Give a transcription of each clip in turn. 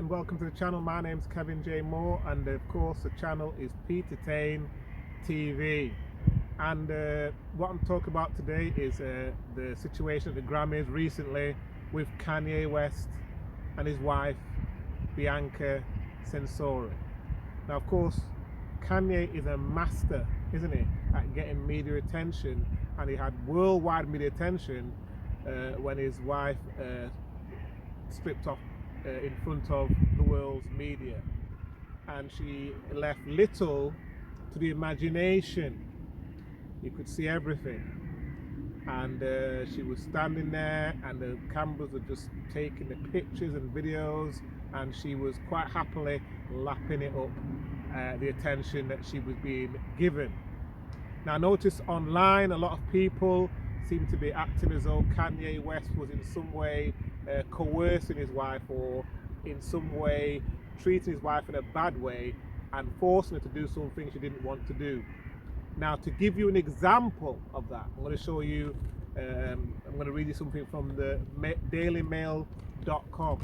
and welcome to the channel. My name's Kevin J. Moore, and of course the channel is Ptertain TV. And what I'm talking about today is the situation at the Grammys recently with Kanye West and his wife Bianca Censori. Now of course Kanye is a master, isn't he, at getting media attention, and he had worldwide media attention when his wife stripped off in front of the world's media, and she left little to the imagination. You could see everything, and she was standing there and the cameras were just taking the pictures and videos, and she was quite happily lapping it up, the attention that she was being given. Now I noticed online a lot of people seem to be acting as though Kanye West was in some way coercing his wife, or in some way treating his wife in a bad way and forcing her to do something she didn't want to do. Now, to give you an example of that, I'm going to show you, I'm going to read you something from the dailymail.com,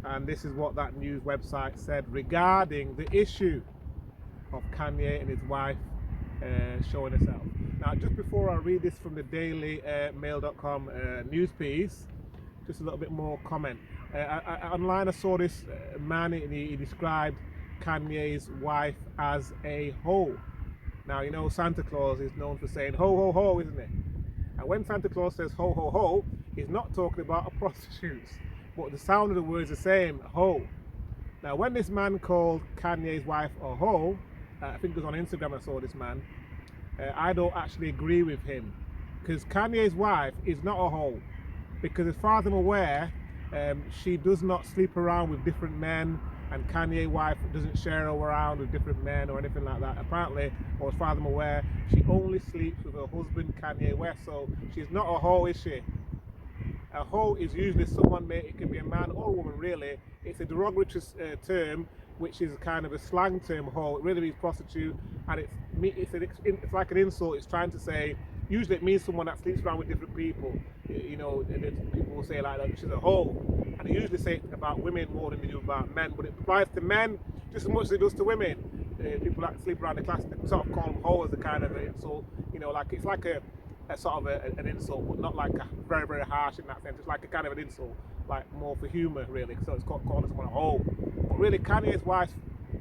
and this is what that news website said regarding the issue of Kanye and his wife showing herself. Now, just before I read this from the dailymail.com news piece, just a little bit more comment. Online I saw this man, and he described Kanye's wife as a hoe. Now, you know, Santa Claus is known for saying ho ho ho, isn't it? And when Santa Claus says ho ho ho, he's not talking about a prostitute, but the sound of the words are the same, ho. Now, when this man called Kanye's wife a hoe, I think it was on Instagram I saw this man, I don't actually agree with him, because Kanye's wife is not a hoe, because as far as I'm aware, she does not sleep around with different men, and Kanye's wife doesn't share her around with different men or anything like that. Apparently, or as far as I'm aware, she only sleeps with her husband Kanye West, so she's not a hoe, is she? A hoe is usually someone, it can be a man or a woman really. It's a derogatory term, which is kind of a slang term, hoe. It really means prostitute, and it's like an insult. It's trying to say, usually it means someone that sleeps around with different people. You know, and people will say like that, she's a hoe. And they usually say it about women more than they do about men, but it applies to men just as much as it does to women. People that sleep around the class, they sort of call them hoe as a kind of an insult. You know, like it's like a sort of an insult, but not like a very, very harsh in that sense. It's like a kind of an insult, like more for humour really. So it's called calling someone a hoe. But really, Kanye's wife,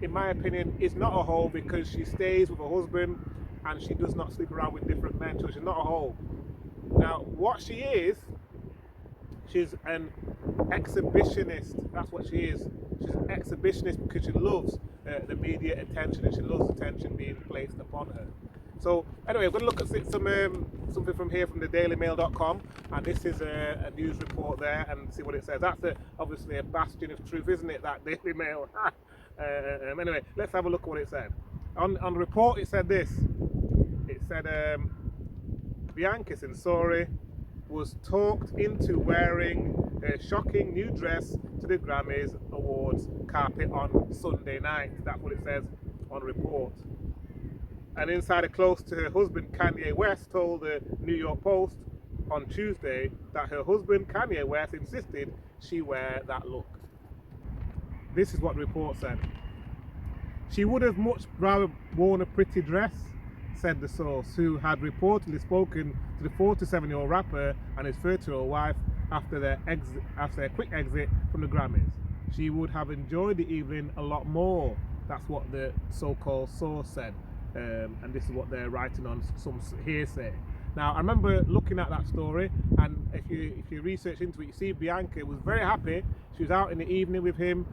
in my opinion, is not a hoe, because she stays with her husband and she does not sleep around with different men, so she's not a hoe. Now, what she is, she's an exhibitionist. That's what she is. She's an exhibitionist because she loves the media attention, and she loves attention being placed upon her. So anyway, we're going to look at something from here from the dailymail.com, and this is a news report there, and see what it says. That's obviously a bastion of truth, isn't it, that Daily Mail? Anyway, let's have a look at what it said. On the report it said this. It said Bianca Censori was talked into wearing a shocking new dress to the Grammys Awards carpet on Sunday night. That's what it says on the report. An insider close to her husband Kanye West told the New York Post on Tuesday that her husband Kanye West insisted she wear that look. This is what the report said. She would have much rather worn a pretty dress, said the source, who had reportedly spoken to the 47-year-old rapper and his 30-year-old wife after their quick exit from the Grammys. She would have enjoyed the evening a lot more. That's what the so-called source said, and this is what they're writing on some hearsay. Now, I remember looking at that story, and if you research into it, you see Bianca was very happy. She was out in the evening with him,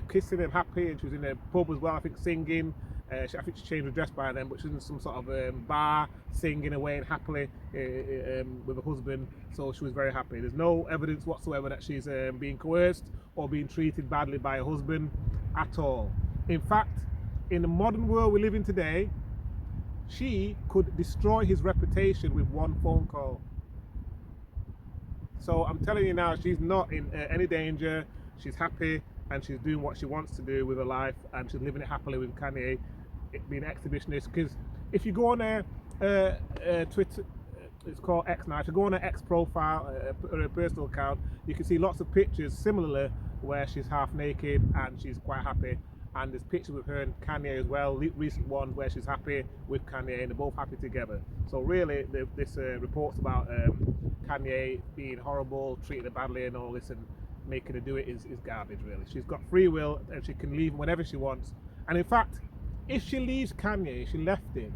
kissing him, happy, and she was in a pub as well, I think, singing. I think she changed her dress by then, but she was in some sort of bar, singing away and happily with her husband, so she was very happy. There's no evidence whatsoever that she's being coerced or being treated badly by her husband at all. In fact, in the modern world we live in today, she could destroy his reputation with one phone call. So I'm telling you now, she's not in any danger. She's happy, and she's doing what she wants to do with her life, and she's living it happily with Kanye, being an exhibitionist. Because if you go on Twitter, it's called X now. If you go on her X profile or her personal account, you can see lots of pictures similarly where she's half naked and she's quite happy. And there's pictures with her and Kanye as well, recent one where she's happy with Kanye and they're both happy together. So really, this reports about Kanye being horrible, treating her badly and all this, and making her do it is garbage, really. She's got free will and she can leave whenever she wants. And in fact, if she leaves Kanye, if she left him,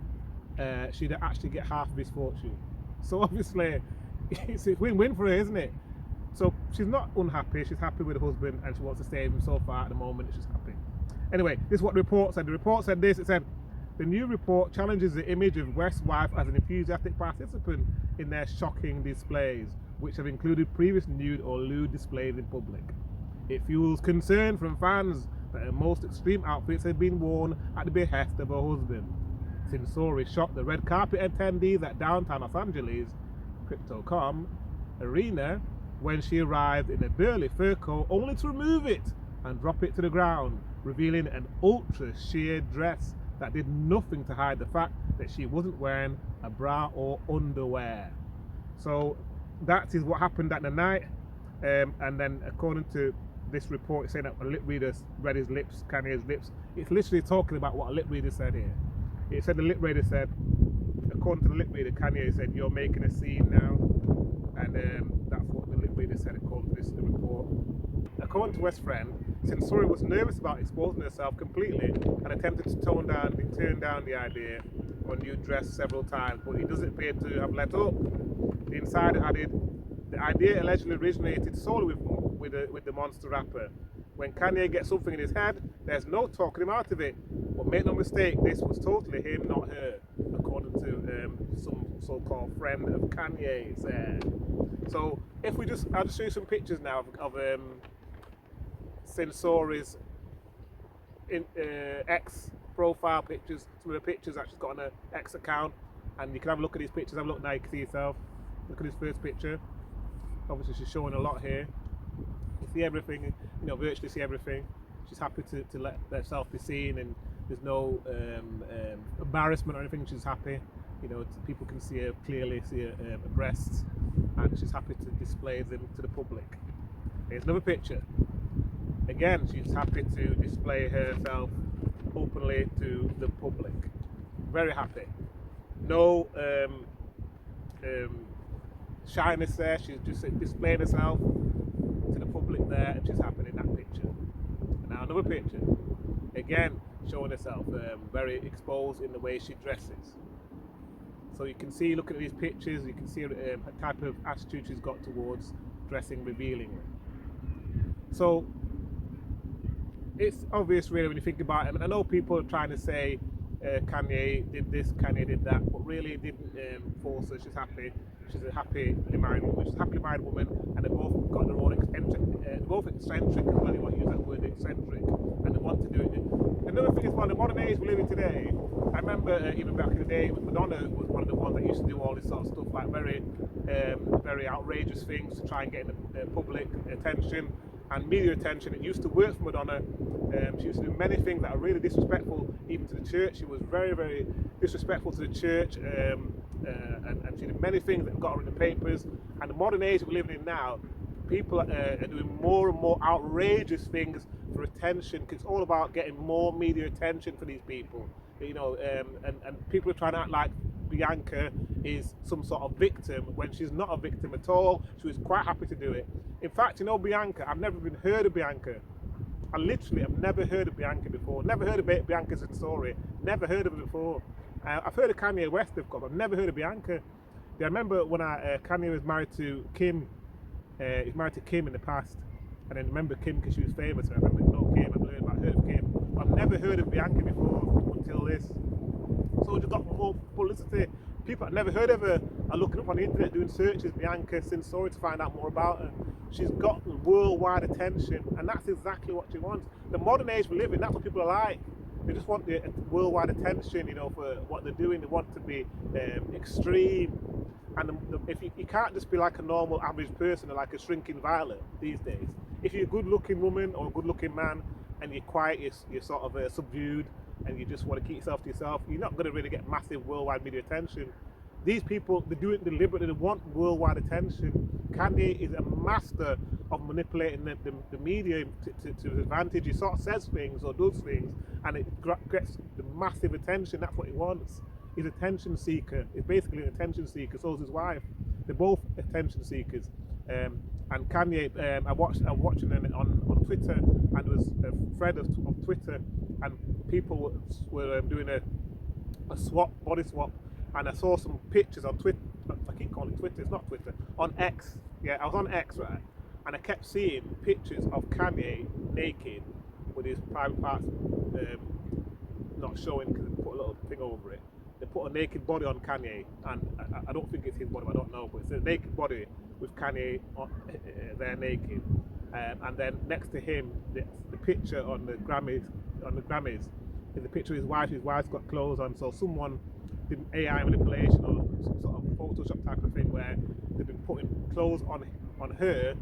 she'd actually get half of his fortune. So obviously, it's a win-win for her, isn't it? So she's not unhappy, she's happy with her husband and she wants to stay with him. So far at the moment, she's happy. Anyway, this is what the report said. The report said this, it said, the new report challenges the image of West's wife as an enthusiastic participant in their shocking displays, which have included previous nude or lewd displays in public. It fuels concern from fans that her most extreme outfits have been worn at the behest of her husband. Censori shocked the red carpet attendees at downtown Los Angeles Crypto.com arena when she arrived in a burly fur coat only to remove it and drop it to the ground, revealing an ultra sheer dress that did nothing to hide the fact that she wasn't wearing a bra or underwear. So that is what happened at the night. And then according to this report, it's saying that a lip reader read his lips, Kanye's lips. It's literally talking about what a lip reader said here. It said the lip reader said, according to the lip reader, Kanye said, "You're making a scene now." And that's what the lip reader said according to this report. According to West's friend, Censori was nervous about exposing herself completely and attempted to turn down the idea of a new dress several times, but he doesn't appear to have let up. The insider added, the idea allegedly originated solely with the monster rapper. When Kanye gets something in his head, there's no talking him out of it. But make no mistake, this was totally him, not her, according to some so-called friend of Kanye's. So if we I'll just show you some pictures now of Censori's X profile pictures, some of the pictures that she's got on her X account, and you can have a look at these pictures. Have a look now, you can see yourself. Look at this first picture. Obviously she's showing a lot here. You see everything, virtually see everything. She's happy to let herself be seen, and there's no embarrassment or anything. She's happy, people can see her clearly, see her breasts, and she's happy to display them to the public. Here's another picture. Again, she's happy to display herself openly to the public. Very happy. No shyness there. She's just displaying herself to the public there, and she's happy in that picture. And now another picture. Again, showing herself very exposed in the way she dresses. So you can see, looking at these pictures, you can see a type of attitude she's got towards dressing revealingly. So it's obvious really when you think about it. I mean, I know people are trying to say Kanye did this, Kanye did that, but really it didn't force her. She's happy. She's a happily married woman. She's a happily married woman, and they've both got their own both eccentric as well. You want to use that word, eccentric, and they want to do it. Another thing is, well, the modern age we live in today. I remember even back in the day, Madonna was one of the ones that used to do all this sort of stuff, like very outrageous things to try and get the public attention and media attention. It used to work for Madonna. She used to do many things that are really disrespectful, even to the church. She was very, very disrespectful to the church, and she did many things that got her in the papers. And the modern age that we're living in now, people are doing more and more outrageous things for attention, because it's all about getting more media attention for these people. And people are trying to act like Bianca is some sort of victim when she's not a victim at all. She was quite happy to do it. In fact, Bianca, I've never even heard of Bianca. I literally have never heard of Bianca before. Never heard of Bianca's story. Never heard of her before. I've heard of Kanye West, of course. I've never heard of Bianca. I remember when Kanye was married to Kim. He was married to Kim in the past. And I remember Kim because she was famous. And I remember Kim. I've heard of Kim. But I've never heard of Bianca before until this. So we just got more publicity. People I've never heard of her are looking up on the internet doing searches, Bianca Censori, to find out more about her. She's got worldwide attention, and that's exactly what she wants. The modern age we live in, that's what people are like. They just want the worldwide attention, for what they're doing. They want to be extreme. And if you can't just be like a normal average person or like a shrinking violet these days. If you're a good-looking woman or a good-looking man and you're quiet, you're sort of subdued, and you just want to keep yourself to yourself, you're not going to really get massive worldwide media attention. These people, they do it deliberately. They want worldwide attention. Kanye is a master of manipulating the media to his advantage. He sort of says things or does things, and it gets the massive attention. That's what he wants. He's an attention seeker. He's basically an attention seeker. So is his wife. They're both attention seekers. And Kanye, I'm watching it on Twitter, and there was a thread of Twitter, and people were doing a body swap, and I saw some pictures on Twitter. I keep calling it Twitter. It's not Twitter. On X. Yeah, I was on X, right? And I kept seeing pictures of Kanye naked with his private parts not showing because they put a little thing over it. They put a naked body on Kanye, and I don't think it's his body, I don't know, but it's a naked body with Kanye there naked, and then next to him, the picture on the Grammys is a picture of his wife. His wife's got clothes on, so someone did AI manipulation or some sort of Photoshop type of thing where they've been putting clothes on her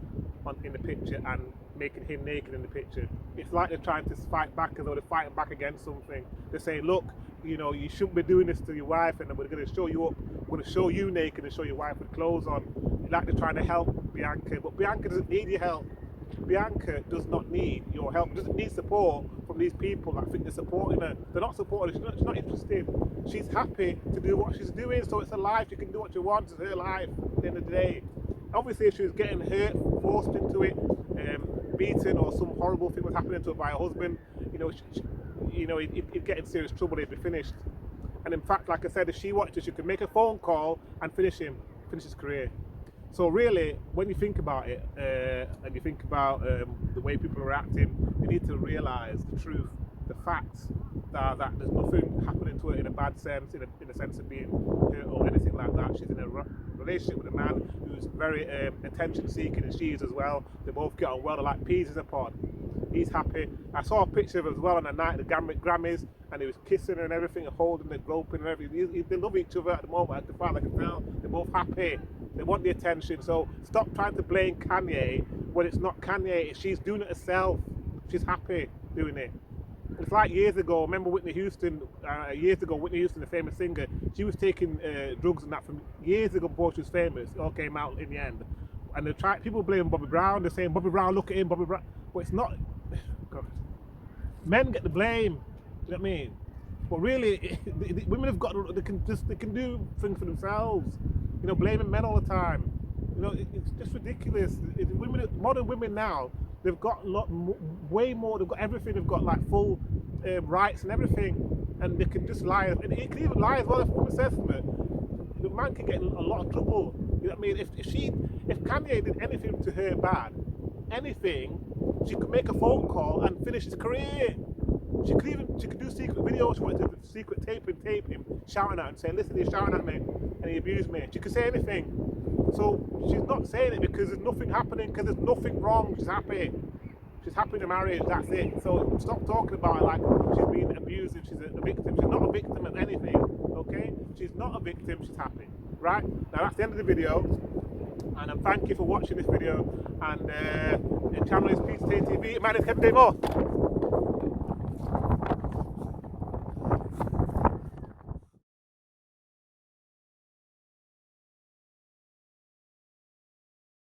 in the picture and making him naked in the picture. It's like they're trying to fight back as though they're fighting back against something. They're saying, look, you know, you shouldn't be doing this to your wife, and we're going to show you up. We're going to show you naked and show your wife with clothes on. Like they're trying to help Bianca, but Bianca doesn't need your help. Bianca does not need your help. Doesn't need support from these people that think they're supporting her. They're not supporting her. She's not interested. She's happy to do what she's doing. So it's her life. She can do what she wants. It's her life at the end of the day. Obviously, if she was getting hurt, forced into it, beaten, or some horrible thing was happening to her by her husband, he'd get in serious trouble. He'd be finished. And in fact, like I said, if she wanted to, she could make a phone call and finish his career. So really, when you think about it, and you think about the way people are acting, you need to realise the truth, the facts, that there's nothing happening to her in a bad sense, in a sense of being hurt or anything like that. She's in a relationship with a man who's very attention-seeking, and she is as well. They both get on well. They're like peas in a pod. He's happy. I saw a picture of her as well on the night of the Grammys, and he was kissing her and everything, and holding her, groping and everything. They love each other at the moment. As far as I can tell, they're both happy. They want the attention. So stop trying to blame Kanye when it's not Kanye. She's doing it herself. She's happy doing it. It's like years ago. Remember Whitney Houston? Whitney Houston, the famous singer, she was taking drugs and that from years ago before she was famous. It all came out in the end. And people blame Bobby Brown. They're saying Bobby Brown, look at him, Bobby Brown. But it's not. God. Men get the blame. You know what I mean? But really, women have got. They can do things for themselves. You know, blaming men all the time. You know, it's just ridiculous. Modern women now, they've got way more. They've got everything. They've got like full rights and everything, and they can just lie. And it can even lie as well. If a woman says something, the man can get in a lot of trouble. You know what I mean? If Kanye did anything to her bad, anything, she could make a phone call and finish his career. She could do secret videos. She wanted to secret tape him, shouting at him, saying, "Listen, he's shouting at me and he abused me." She could say anything. So she's not saying it because there's nothing happening, because there's nothing wrong. She's happy. She's happy in her marriage. That's it. So stop talking about it like she's being abused and she's a victim. She's not a victim of anything. Okay? She's not a victim. She's happy. Right? Now that's the end of the video. And thank you for watching this video. And the channel is Ptertain TV. My name is Kevin Dave.